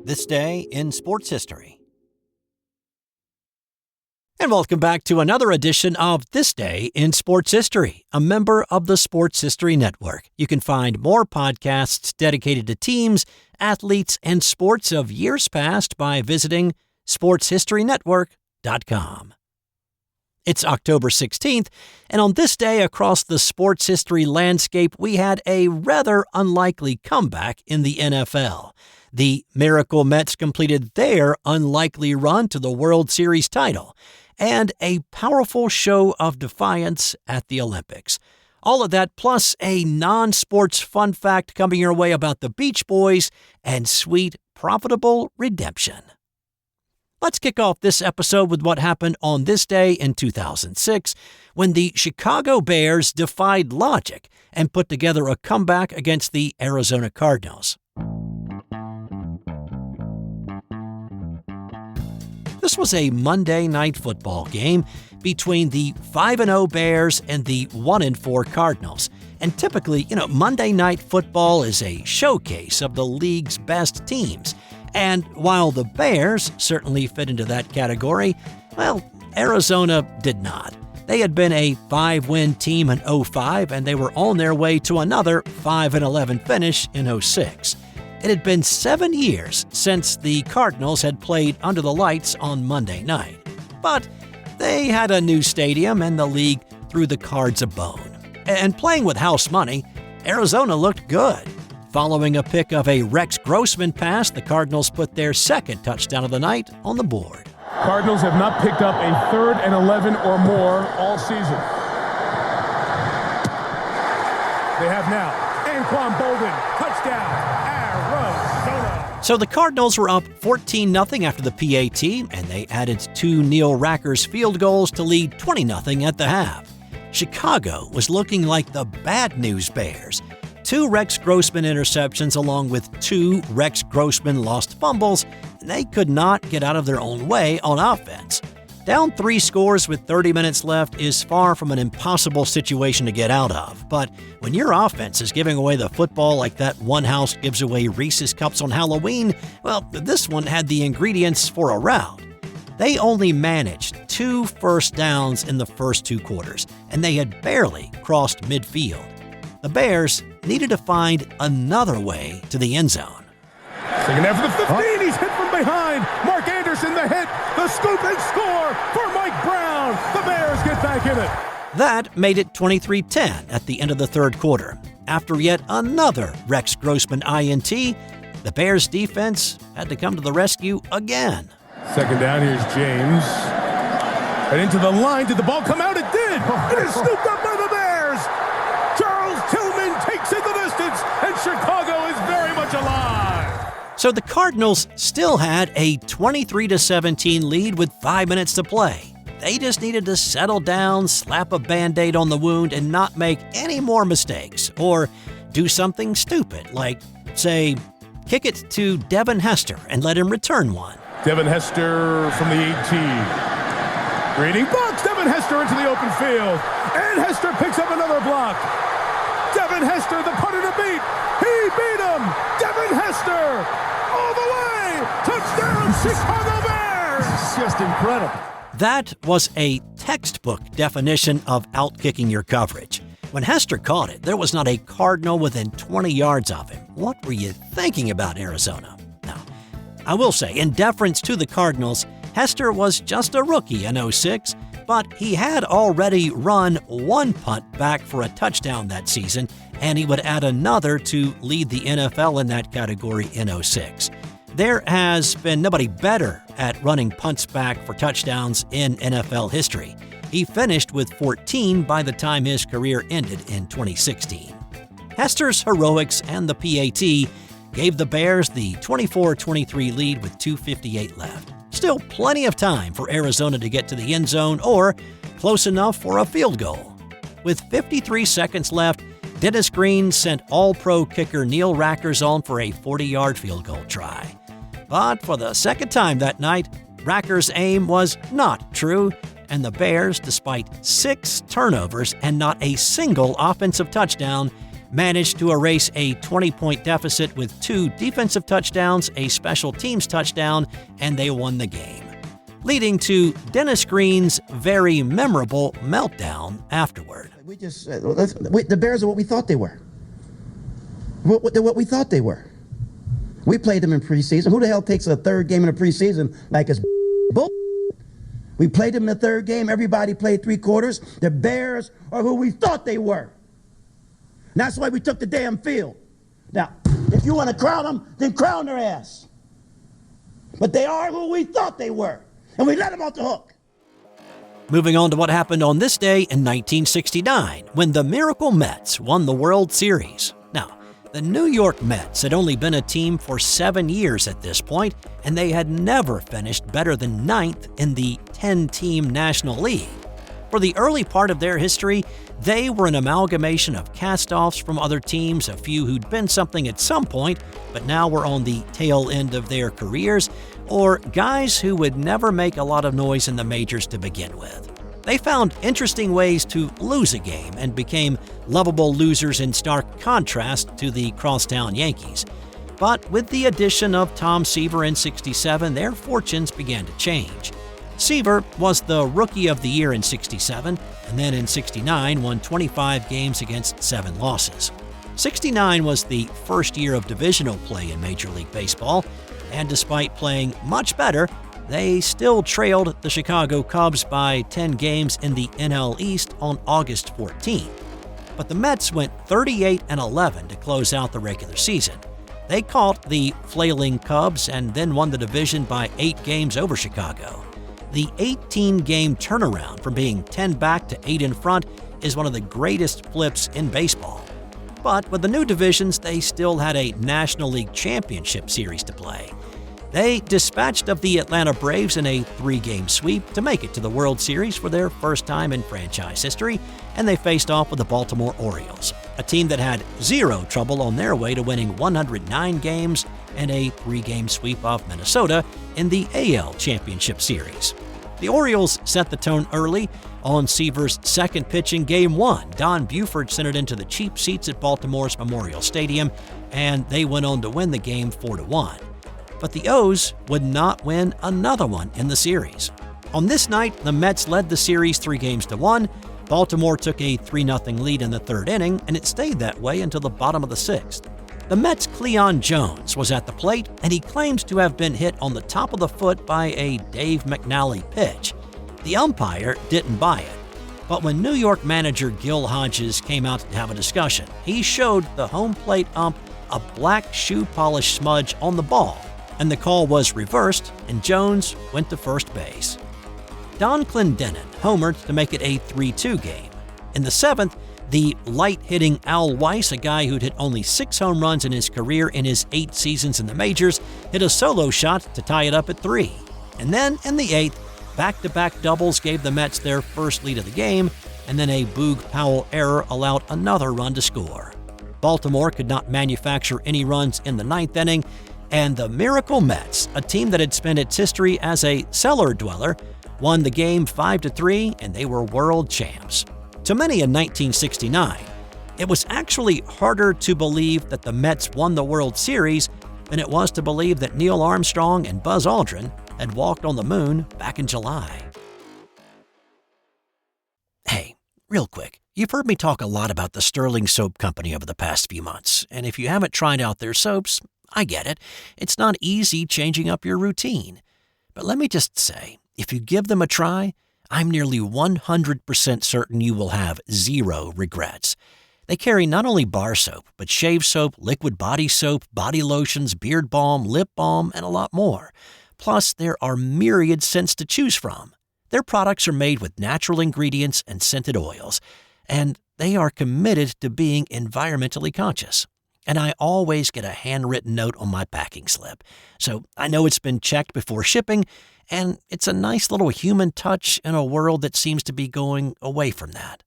This day in sports history. And welcome back to another edition of This Day in Sports History, a member of the Sports History Network. You can find more podcasts dedicated to teams, athletes, and sports of years past by visiting sportshistorynetwork.com. It's October 16th, and on this day across the sports history landscape, we had a rather unlikely comeback in the NFL. The Miracle Mets completed their unlikely run to the World Series title, and a powerful show of defiance at the Olympics. All of that plus a non-sports fun fact coming your way about the Beach Boys and sweet, profitable redemption. Let's kick off this episode with what happened on this day in 2006 when the Chicago Bears defied logic and put together a comeback against the Arizona Cardinals. This was a Monday Night Football game between the 5-0 Bears and the 1-4 Cardinals. And typically, Monday Night Football is a showcase of the league's best teams. And while the Bears certainly fit into that category, well, Arizona did not. They had been a 5-win team in 2005, and they were on their way to another 5-11 finish in 2006. It had been 7 years since the Cardinals had played under the lights on Monday night. But they had a new stadium and the league threw the Cards a bone. And playing with house money, Arizona looked good. Following a pick of a Rex Grossman pass, the Cardinals put their second touchdown of the night on the board. Cardinals have not picked up a 3rd and 11 or more all season. They have now. Anquan Bolden, touchdown. So the Cardinals were up 14-0 after the PAT, and they added 2 Neil Racker's field goals to lead 20-0 at the half. Chicago was looking like the bad news Bears. 2 Rex Grossman interceptions along with 2 Rex Grossman lost fumbles, and they could not get out of their own way on offense. Down 3 scores with 30 minutes left is far from an impossible situation to get out of. But when your offense is giving away the football like that one house gives away Reese's Cups on Halloween, well, this one had the ingredients for a rout. They only managed 2 first downs in the first 2 quarters, and they had barely crossed midfield. The Bears needed to find another way to the end zone. Second half of the 15, he's hit from behind. Mark Anderson, the hit, the scoop and score for Mike Brown. The Bears get back in it. That made it 23-10 at the end of the third quarter. After yet another Rex Grossman INT, the Bears defense had to come to the rescue again. Second down, here's James. And into the line, did the ball come out? It did! It is scooped up by the Bears! Charles Tillman takes it the distance, and Chicago is very much alive! So the Cardinals still had a 23-17 lead with 5 minutes to play. They just needed to settle down, slap a Band-Aid on the wound, and not make any more mistakes, or do something stupid, like, say, kick it to Devin Hester and let him return one. Devin Hester from the 18. Reading box, Devin Hester into the open field, and Hester picks up another block. Devin Hester, the punter to beat. He beat him. Devin Hester, all the way. Touchdown, Chicago Bears. It's just incredible. That was a textbook definition of out-kicking your coverage. When Hester caught it, there was not a Cardinal within 20 yards of him. What were you thinking about, Arizona? Now, I will say, in deference to the Cardinals, Hester was just a rookie in 2006, but he had already run 1 punt back for a touchdown that season, and he would add another to lead the NFL in that category in 2006. There has been nobody better at running punts back for touchdowns in NFL history. He finished with 14 by the time his career ended in 2016. Hester's heroics and the PAT gave the Bears the 24-23 lead with 2:58 left. Still plenty of time for Arizona to get to the end zone or close enough for a field goal. With 53 seconds left, Dennis Green sent All-Pro kicker Neil Rackers on for a 40-yard field goal try. But for the second time that night, Rackers' aim was not true, and the Bears, despite 6 turnovers and not a single offensive touchdown, managed to erase a 20-point deficit with 2 defensive touchdowns, a special teams touchdown, and they won the game, leading to Dennis Green's very memorable meltdown afterward. We just the Bears are what we thought they were. What we thought they were. We played them in preseason. Who the hell takes a third game in the preseason like it's bull? We played them in the third game. Everybody played 3 quarters. The Bears are who we thought they were. And that's why we took the damn field. Now, if you want to crown them, then crown their ass. But they are who we thought they were. And we let them off the hook. Moving on to what happened on this day in 1969, when the Miracle Mets won the World Series. Now, the New York Mets had only been a team for 7 years at this point, and they had never finished better than 9th in the 10-team National League. For the early part of their history, they were an amalgamation of cast-offs from other teams, a few who'd been something at some point, but now were on the tail end of their careers, or guys who would never make a lot of noise in the majors to begin with. They found interesting ways to lose a game and became lovable losers in stark contrast to the crosstown Yankees. But with the addition of Tom Seaver in '67, their fortunes began to change. Seaver was the Rookie of the Year in '67, and then in '69 won 25 games against 7 losses. '69 was the first year of divisional play in Major League Baseball, and despite playing much better, they still trailed the Chicago Cubs by 10 games in the NL East on August 14th. But the Mets went 38-11 to close out the regular season. They caught the flailing Cubs and then won the division by 8 games over Chicago. The 18-game turnaround from being 10 back to 8 in front is one of the greatest flips in baseball. But with the new divisions, they still had a National League Championship Series to play. They dispatched of the Atlanta Braves in a 3-game sweep to make it to the World Series for their first time in franchise history, and they faced off with the Baltimore Orioles, a team that had 0 trouble on their way to winning 109 games and a 3-game sweep of Minnesota in the AL Championship Series. The Orioles set the tone early. On Seaver's second pitch in Game 1, Don Buford sent it into the cheap seats at Baltimore's Memorial Stadium, and they went on to win the game 4-1. But the O's would not win another one in the series. On this night, the Mets led the series 3-1. Baltimore took a 3-0 lead in the 3rd inning, and it stayed that way until the bottom of the 6th. The Mets' Cleon Jones was at the plate, and he claimed to have been hit on the top of the foot by a Dave McNally pitch. The umpire didn't buy it. But when New York manager Gil Hodges came out to have a discussion, he showed the home plate ump a black shoe polish smudge on the ball, and the call was reversed, and Jones went to first base. Don Clendenin homered to make it a 3-2 game. In the 7th, the light-hitting Al Weiss, a guy who'd hit only 6 home runs in his career in his 8 seasons in the majors, hit a solo shot to tie it up at 3. And then in the 8th, back-to-back doubles gave the Mets their first lead of the game, and then a Boog Powell error allowed another run to score. Baltimore could not manufacture any runs in the 9th inning, and the Miracle Mets, a team that had spent its history as a cellar dweller, won the game 5-3, and they were world champs. To many in 1969, it was actually harder to believe that the Mets won the World Series than it was to believe that Neil Armstrong and Buzz Aldrin had walked on the moon back in July. Hey, real quick, you've heard me talk a lot about the Sterling Soap Company over the past few months, and if you haven't tried out their soaps, I get it. It's not easy changing up your routine. But let me just say, if you give them a try, I'm nearly 100% certain you will have 0 regrets. They carry not only bar soap, but shave soap, liquid body soap, body lotions, beard balm, lip balm, and a lot more. Plus, there are myriad scents to choose from. Their products are made with natural ingredients and scented oils, and they are committed to being environmentally conscious. And I always get a handwritten note on my packing slip, so I know it's been checked before shipping, and it's a nice little human touch in a world that seems to be going away from that.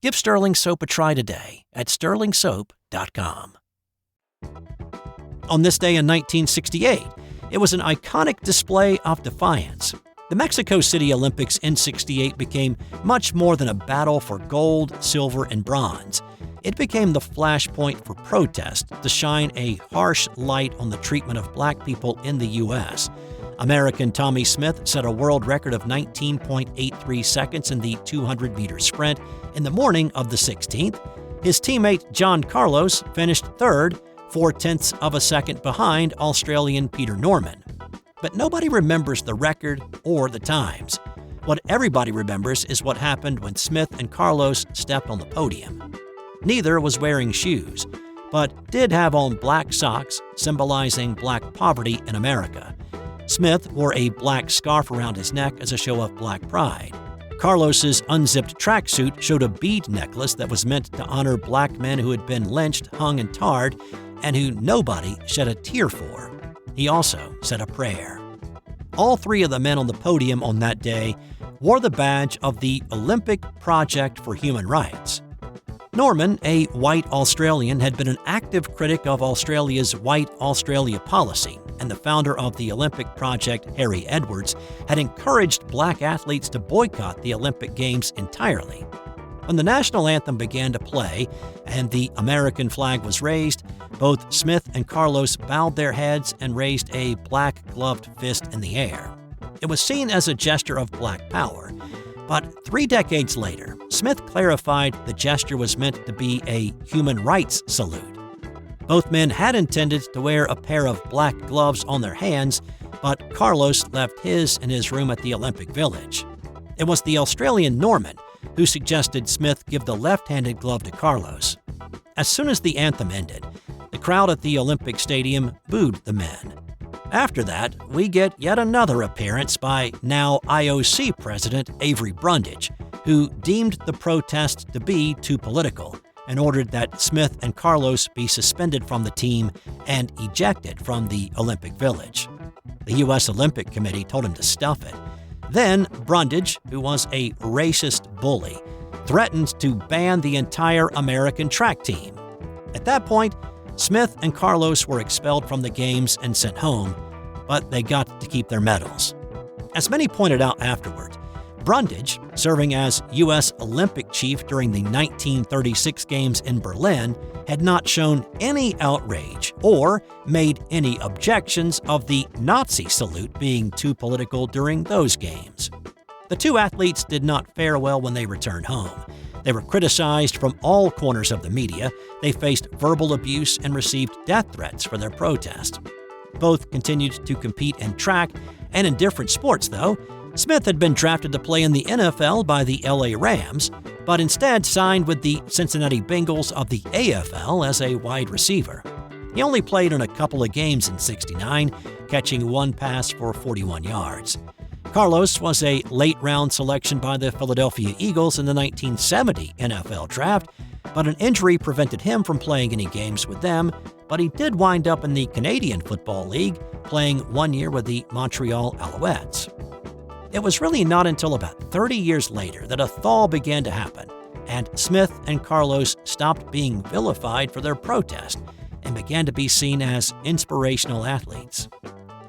Give Sterling Soap a try today at sterlingsoap.com. On this day in 1968, it was an iconic display of defiance. The Mexico City Olympics in '68 became much more than a battle for gold, silver, and bronze. It became the flashpoint for protest to shine a harsh light on the treatment of black people in the U.S. American Tommie Smith set a world record of 19.83 seconds in the 200-meter sprint in the morning of the 16th. His teammate John Carlos finished third, 0.4 of a second behind Australian Peter Norman. But nobody remembers the record or the times. What everybody remembers is what happened when Smith and Carlos stepped on the podium. Neither was wearing shoes, but did have on black socks, symbolizing black poverty in America. Smith wore a black scarf around his neck as a show of black pride. Carlos's unzipped tracksuit showed a bead necklace that was meant to honor black men who had been lynched, hung, and tarred, and who nobody shed a tear for. He also said a prayer. All three of the men on the podium on that day wore the badge of the Olympic Project for Human Rights. Norman, a white Australian, had been an active critic of Australia's White Australia policy, and the founder of the Olympic Project, Harry Edwards, had encouraged black athletes to boycott the Olympic Games entirely. When the national anthem began to play and the American flag was raised, both Smith and Carlos bowed their heads and raised a black-gloved fist in the air. It was seen as a gesture of black power. But 3 decades later, Smith clarified the gesture was meant to be a human rights salute. Both men had intended to wear a pair of black gloves on their hands, but Carlos left his in his room at the Olympic Village. It was the Australian Norman who suggested Smith give the left-handed glove to Carlos. As soon as the anthem ended, the crowd at the Olympic Stadium booed the men. After that, we get yet another appearance by now IOC President Avery Brundage, who deemed the protest to be too political and ordered that Smith and Carlos be suspended from the team and ejected from the Olympic Village. The U.S. Olympic Committee told him to stuff it. Then Brundage, who was a racist bully, threatened to ban the entire American track team. At that point, Smith and Carlos were expelled from the games and sent home, but they got to keep their medals. As many pointed out afterward, Brundage, serving as U.S. Olympic chief during the 1936 Games in Berlin, had not shown any outrage or made any objections of the Nazi salute being too political during those games. The two athletes did not fare well when they returned home. They were criticized from all corners of the media, they faced verbal abuse and received death threats for their protest. Both continued to compete in track and in different sports, though. Smith had been drafted to play in the NFL by the LA Rams, but instead signed with the Cincinnati Bengals of the AFL as a wide receiver. He only played in a couple of games in '69, catching one pass for 41 yards. Carlos was a late-round selection by the Philadelphia Eagles in the 1970 NFL Draft, but an injury prevented him from playing any games with them, but he did wind up in the Canadian Football League, playing 1 year with the Montreal Alouettes. It was really not until about 30 years later that a thaw began to happen, and Smith and Carlos stopped being vilified for their protest and began to be seen as inspirational athletes.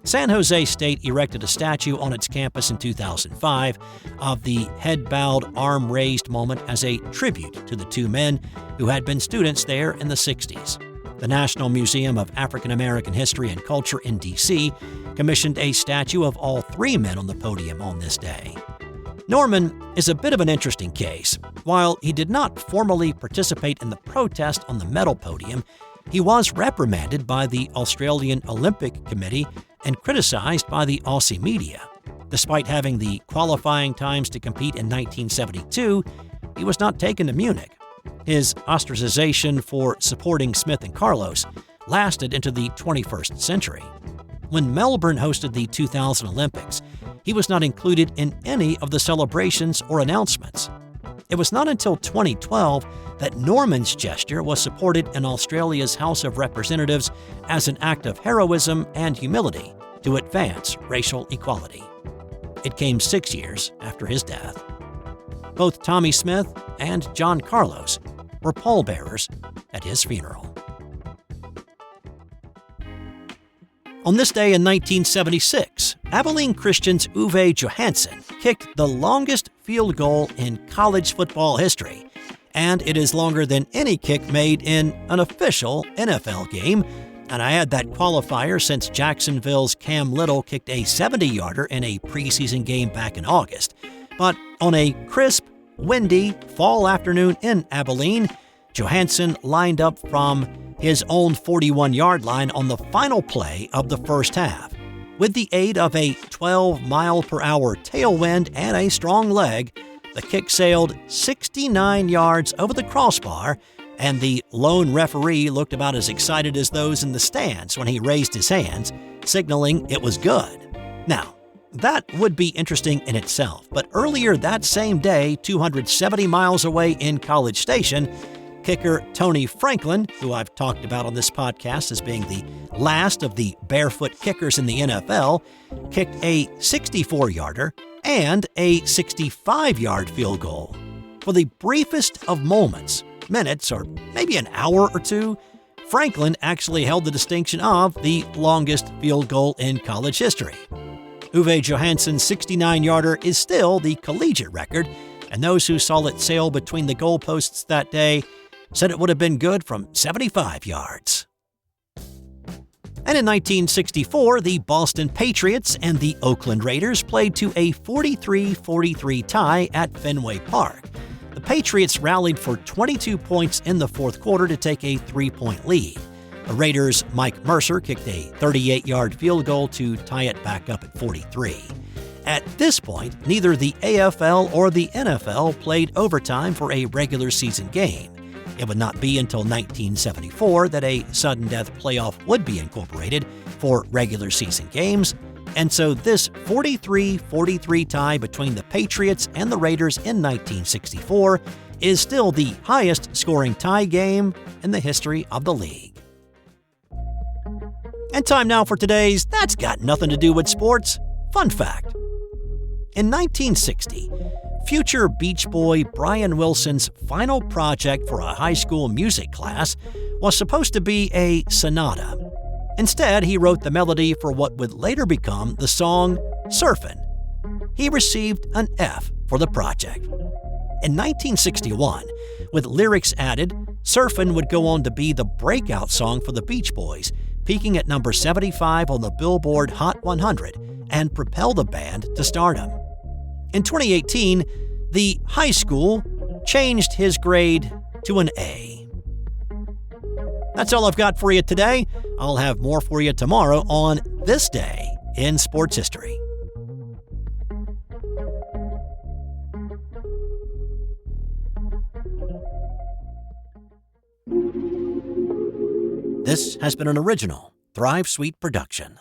San Jose State erected a statue on its campus in 2005 of the head-bowed, arm-raised moment as a tribute to the two men who had been students there in the 60s. The National Museum of African American History and Culture in D.C. commissioned a statue of all three men on the podium on this day. Norman is a bit of an interesting case. While he did not formally participate in the protest on the medal podium, he was reprimanded by the Australian Olympic Committee and criticized by the Aussie media. Despite having the qualifying times to compete in 1972, he was not taken to Munich. His ostracization for supporting Smith and Carlos lasted into the 21st century. When Melbourne hosted the 2000 Olympics, he was not included in any of the celebrations or announcements. It was not until 2012 that Norman's gesture was supported in Australia's House of Representatives as an act of heroism and humility to advance racial equality. It came 6 years after his death. Both Tommie Smith and John Carlos were pallbearers at his funeral. On this day in 1976, Abilene Christian's Uwe Johansson kicked the longest field goal in college football history, and it is longer than any kick made in an official NFL game. And I add that qualifier since Jacksonville's Cam Little kicked a 70-yarder in a preseason game back in August. But on a crisp, windy fall afternoon in Abilene, Johansson lined up from his own 41-yard line on the final play of the first half. With the aid of a 12-mile-per-hour tailwind and a strong leg, the kick sailed 69 yards over the crossbar, and the lone referee looked about as excited as those in the stands when he raised his hands, signaling it was good. Now, that would be interesting in itself, but earlier that same day, 270 miles away in College Station, kicker Tony Franklin, who I've talked about on this podcast as being the last of the barefoot kickers in the NFL, kicked a 64-yarder and a 65-yard field goal. For the briefest of moments, minutes, or maybe an hour or two, Franklin actually held the distinction of the longest field goal in college history. Uwe Johansson's 69-yarder is still the collegiate record, and those who saw it sail between the goalposts that day said it would have been good from 75 yards. And in 1964, the Boston Patriots and the Oakland Raiders played to a 43-43 tie at Fenway Park. The Patriots rallied for 22 points in the fourth quarter to take a 3-point lead. The Raiders' Mike Mercer kicked a 38-yard field goal to tie it back up at 43. At this point, neither the AFL or the NFL played overtime for a regular season game. It would not be until 1974 that a sudden death playoff would be incorporated for regular season games, and so this 43-43 tie between the Patriots and the Raiders in 1964 is still the highest scoring tie game in the history of the league. And time now for today's That's Got Nothing to Do with Sports fun fact. In 1960, future Beach Boy Brian Wilson's final project for a high school music class was supposed to be a sonata. Instead, he wrote the melody for what would later become the song Surfin'. He received an F for the project. In 1961, with lyrics added, Surfin' would go on to be the breakout song for the Beach Boys, peaking at number 75 on the Billboard Hot 100 and propel the band to stardom. In 2018, the high school changed his grade to an A. That's all I've got for you today. I'll have more for you tomorrow on This Day in Sports History. This has been an original Thrive Suite production.